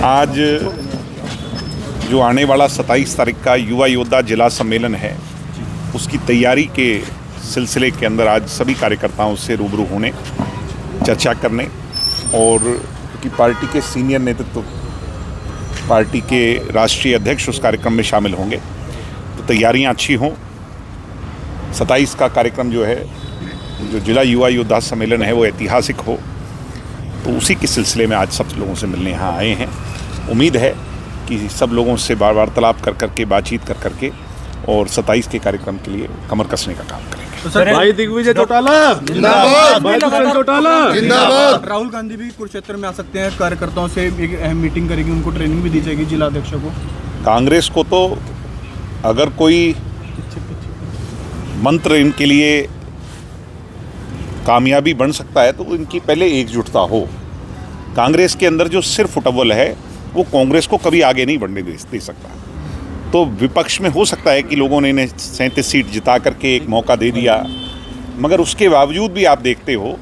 आज जो आने वाला 27 तारीख का युवा योद्धा जिला सम्मेलन है, उसकी तैयारी के सिलसिले के अंदर आज सभी कार्यकर्ताओं से रूबरू होने, चर्चा करने और क्योंकि पार्टी के सीनियर नेतृत्व, पार्टी के राष्ट्रीय अध्यक्ष उस कार्यक्रम में शामिल होंगे, तो तैयारियां अच्छी हों। 27 का कार्यक्रम जो है, जो जिला युवा योद्धा सम्मेलन है, वो ऐतिहासिक हो, तो उसी के सिलसिले में आज सब लोगों से मिलने यहाँ आए हैं। उम्मीद है कि सब लोगों से वार्तालाप कर करके, बातचीत कर करके और 27 के कार्यक्रम के लिए कमर कसने का काम करेंगे। तो सर, भाई दिग्विजय चौटाला जिंदाबाद, भाई चौटाला जिंदाबाद। राहुल गांधी भी कुरुक्षेत्र में आ सकते हैं, कार्यकर्ताओं से एक अहम मीटिंग करेगी, उनको ट्रेनिंग भी दी जाएगी जिला अध्यक्षों को। कांग्रेस को तो अगर कोई मंत्र इनके लिए कामयाबी बन सकता है तो इनकी पहले एकजुटता हो। कांग्रेस के अंदर जो सिर्फ फुटबॉल है वो कांग्रेस को कभी आगे नहीं बढ़ने दे सकता। तो विपक्ष में हो सकता है कि लोगों ने इन्हें 37 सीट जिता करके एक मौका दे दिया, मगर उसके बावजूद भी आप देखते हो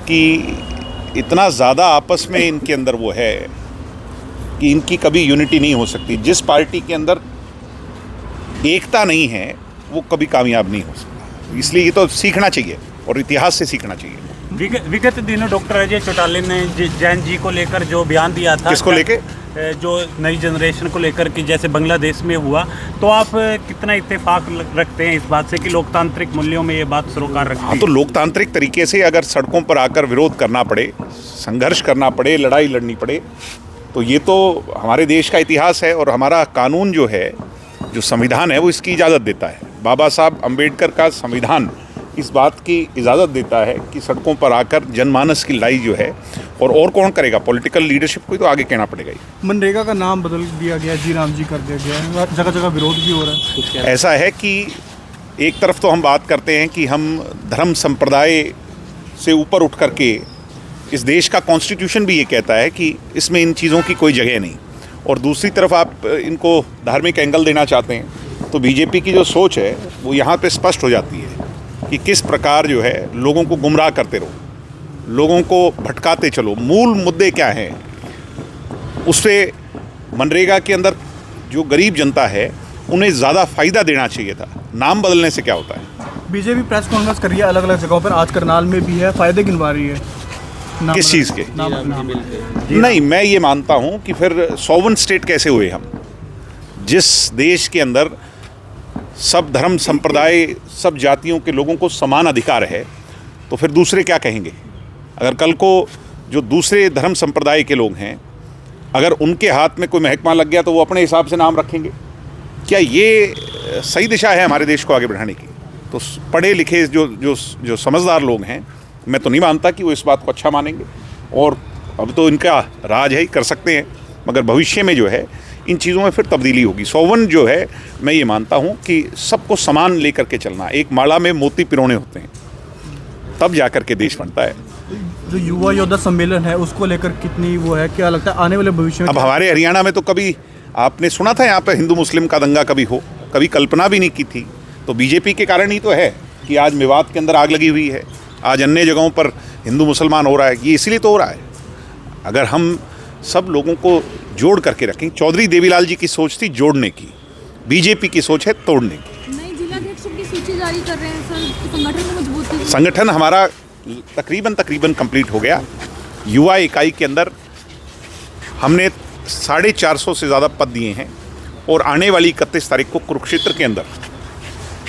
कि इतना ज़्यादा आपस में इनके अंदर वो है कि इनकी कभी यूनिटी नहीं हो सकती। जिस पार्टी के अंदर एकता नहीं है वो कभी कामयाब नहीं हो सकता। इसलिए ये तो सीखना चाहिए और इतिहास से सीखना चाहिए। विगत दिनों डॉक्टर अजय चौटाला ने जैन जी को लेकर जो बयान दिया था, किसको लेके, जो नई जनरेशन को लेकर कि जैसे बांग्लादेश में हुआ, तो आप कितना इत्तेफाक रखते हैं इस बात से कि लोकतांत्रिक मूल्यों में ये बात सरोकार रखती है? हाँ, तो लोकतांत्रिक तरीके से अगर सड़कों पर आकर विरोध करना पड़े, संघर्ष करना पड़े, लड़ाई लड़नी पड़े, तो ये तो हमारे देश का इतिहास है और हमारा कानून जो है, जो संविधान है, वो इसकी इजाज़त देता है। बाबा साहब अम्बेडकर का संविधान इस बात की इजाज़त देता है कि सड़कों पर आकर जनमानस की लड़ाई जो है, और कौन करेगा, पॉलिटिकल लीडरशिप को तो आगे कहना पड़ेगा ही। मनरेगा का नाम बदल दिया गया, जी राम जी कर दिया गया, जगह जगह विरोध भी हो रहा है। ऐसा है कि एक तरफ तो हम बात करते हैं कि हम धर्म संप्रदाय से ऊपर उठ करके, इस देश का कॉन्स्टिट्यूशन भी ये कहता है कि इसमें इन चीज़ों की कोई जगह नहीं, और दूसरी तरफ आप इनको धार्मिक एंगल देना चाहते हैं, तो बीजेपी की जो सोच है वो यहाँ पे स्पष्ट हो जाती है कि किस प्रकार जो है लोगों को गुमराह करते रहो, लोगों को भटकाते चलो। मूल मुद्दे क्या हैं, उससे मनरेगा के अंदर जो गरीब जनता है उन्हें ज़्यादा फ़ायदा देना चाहिए था। नाम बदलने से क्या होता है? बीजेपी प्रेस कॉन्फ्रेंस कर रही है अलग अलग जगहों पर, आज करनाल में भी है, फ़ायदे गिनवा रही है। किस चीज़ के? नहीं, मैं ये मानता हूँ कि फिर सॉवरेन स्टेट कैसे हुए हम, जिस देश के अंदर सब धर्म संप्रदाय, सब जातियों के लोगों को समान अधिकार है, तो फिर दूसरे क्या कहेंगे? अगर कल को जो दूसरे धर्म संप्रदाय के लोग हैं, अगर उनके हाथ में कोई महकमा लग गया तो वो अपने हिसाब से नाम रखेंगे। क्या ये सही दिशा है हमारे देश को आगे बढ़ाने की? तो पढ़े लिखे जो समझदार लोग हैं, मैं तो नहीं मानता कि वो इस बात को अच्छा मानेंगे, और अब तो इनका राज है, कर सकते हैं, मगर भविष्य में जो है इन चीज़ों में फिर तब्दीली होगी। सौवन जो है, मैं ये मानता हूँ कि सबको समान लेकर के चलना, एक माला में मोती पिरोने होते हैं, तब जाकर के देश बनता है। जो युवा योद्धा सम्मेलन है उसको लेकर कितनी वो है, क्या लगता है आने वाले भविष्य में? अब हमारे हरियाणा में तो कभी आपने सुना था यहाँ पर हिंदू मुस्लिम का दंगा कभी हो? कभी कल्पना भी नहीं की थी। तो बीजेपी के कारण ही तो है कि आज मेवात के अंदर आग लगी हुई है, आज अन्य जगहों पर हिंदू मुसलमान हो रहा है। ये इसलिए तो हो रहा है। अगर हम सब लोगों को जोड़ करके रखें, चौधरी देवीलाल जी की सोच थी जोड़ने की, बीजेपी की सोच है तोड़ने की। नई जिलाध्यक्षों की सूची जारी कर रहे हैं सर, संगठन को मजबूती। संगठन हमारा तकरीबन कंप्लीट हो गया। युवा इकाई के अंदर हमने 450 से ज़्यादा पद दिए हैं, और आने वाली 31 तारीख को कुरुक्षेत्र के अंदर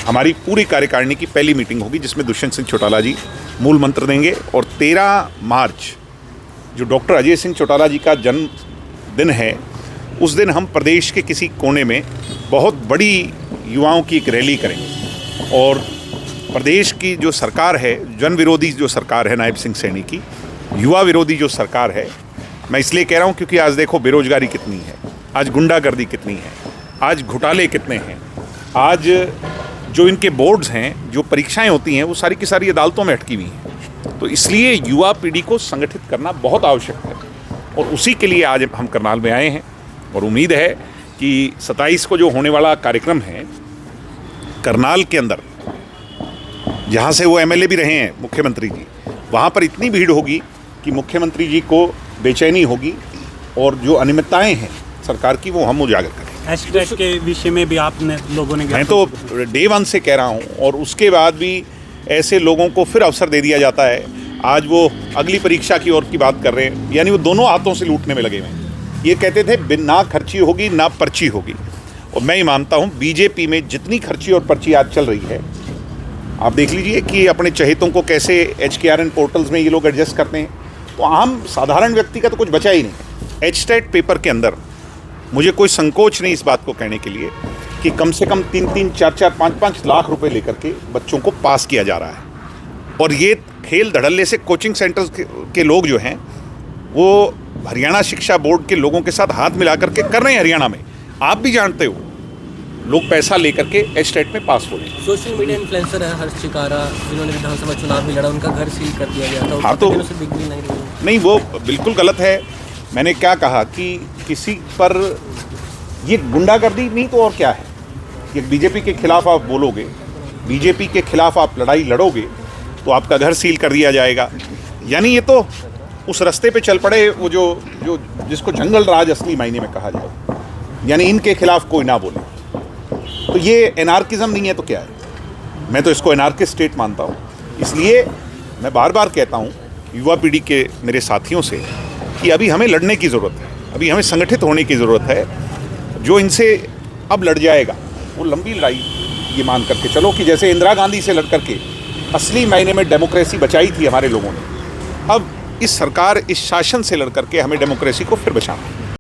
हमारी पूरी कार्यकारिणी की पहली मीटिंग होगी, जिसमें दुष्यंत सिंह चौटाला जी मूल मंत्र देंगे। और 13 मार्च जो डॉक्टर अजय सिंह चौटाला जी का जन्मदिन है, उस दिन हम प्रदेश के किसी कोने में बहुत बड़ी युवाओं की एक रैली करेंगे, और प्रदेश की जो सरकार है, जन विरोधी जो सरकार है नायब सिंह सैनी की, युवा विरोधी जो सरकार है, मैं इसलिए कह रहा हूँ क्योंकि आज देखो बेरोजगारी कितनी है, आज गुंडागर्दी कितनी है, आज घोटाले कितने हैं, आज जो इनके बोर्ड्स हैं, जो परीक्षाएं होती हैं, वो सारी की सारी अदालतों में अटकी हुई हैं। तो इसलिए युवा पीढ़ी को संगठित करना बहुत आवश्यक है, और उसी के लिए आज हम करनाल में आए हैं। और उम्मीद है कि 27 को जो होने वाला कार्यक्रम है करनाल के अंदर, जहाँ से वो एमएलए भी रहे हैं मुख्यमंत्री जी, वहाँ पर इतनी भीड़ होगी कि मुख्यमंत्री जी को बेचैनी होगी और जो अनियमितताएं हैं सरकार की वो हम उजागर करें। हैशटैग के विषय में भी आपने लोगों ने मैं तो डे 1 से कह रहा हूँ, और उसके बाद भी ऐसे लोगों को फिर अवसर दे दिया जाता है। आज वो अगली परीक्षा की ओर की बात कर रहे हैं, यानी वो दोनों हाथों से लूटने में लगे हुए हैं। ये कहते थे ना खर्ची होगी ना पर्ची होगी, और मैं ये मानता हूँ बीजेपी में जितनी खर्ची और पर्ची आज चल रही है, आप देख लीजिए कि अपने चहेतों को कैसे HKRN पोर्टल्स में ये लोग एडजस्ट करते हैं, तो आम साधारण व्यक्ति का तो कुछ बचा ही नहीं। HTET पेपर के अंदर मुझे कोई संकोच नहीं इस बात को कहने के लिए कि कम से कम 3-3, 4-4, 5-5 लाख रुपए लेकर के बच्चों को पास किया जा रहा है, और ये खेल धड़ल्ले से कोचिंग सेंटर्स के लोग जो हैं वो हरियाणा शिक्षा बोर्ड के लोगों के साथ हाथ मिला करके कर रहे हैं। हरियाणा में आप भी जानते हो, लोग पैसा लेकर के HTET में पास हो रहे हैं। सोशल मीडिया इन्फ्लुएंसर है हर्ष चिकारा, जिन्होंने विधानसभा चुनाव में लड़ा, उनका घर सील कर दिया गया था। हाँ, तो बिग डील नहीं रही। नहीं, वो बिल्कुल गलत है। मैंने क्या कहा कि किसी पर ये गुंडागर्दी नहीं तो और क्या है। ये बीजेपी के खिलाफ आप बोलोगे, बीजेपी के खिलाफ आप लड़ाई लड़ोगे तो आपका घर सील कर दिया जाएगा। यानी ये तो उस रास्ते पे चल पड़े वो जो जिसको जंगल राज असली मायने में कहा जाए, यानी इनके खिलाफ कोई ना बोले। तो ये एनार्किज्म नहीं है तो क्या है? मैं तो इसको एनार्किस्ट स्टेट मानता हूँ। इसलिए मैं बार बार कहता हूँ युवा पीढ़ी के मेरे साथियों से कि अभी हमें लड़ने की ज़रूरत है, अभी हमें संगठित होने की ज़रूरत है। जो इनसे अब लड़ जाएगा वो लंबी लड़ाई ये मान करके चलो कि जैसे इंदिरा गांधी से लड़ करके असली मायने में डेमोक्रेसी बचाई थी हमारे लोगों ने, अब इस सरकार, इस शासन से लड़ करके हमें डेमोक्रेसी को फिर बचाना है।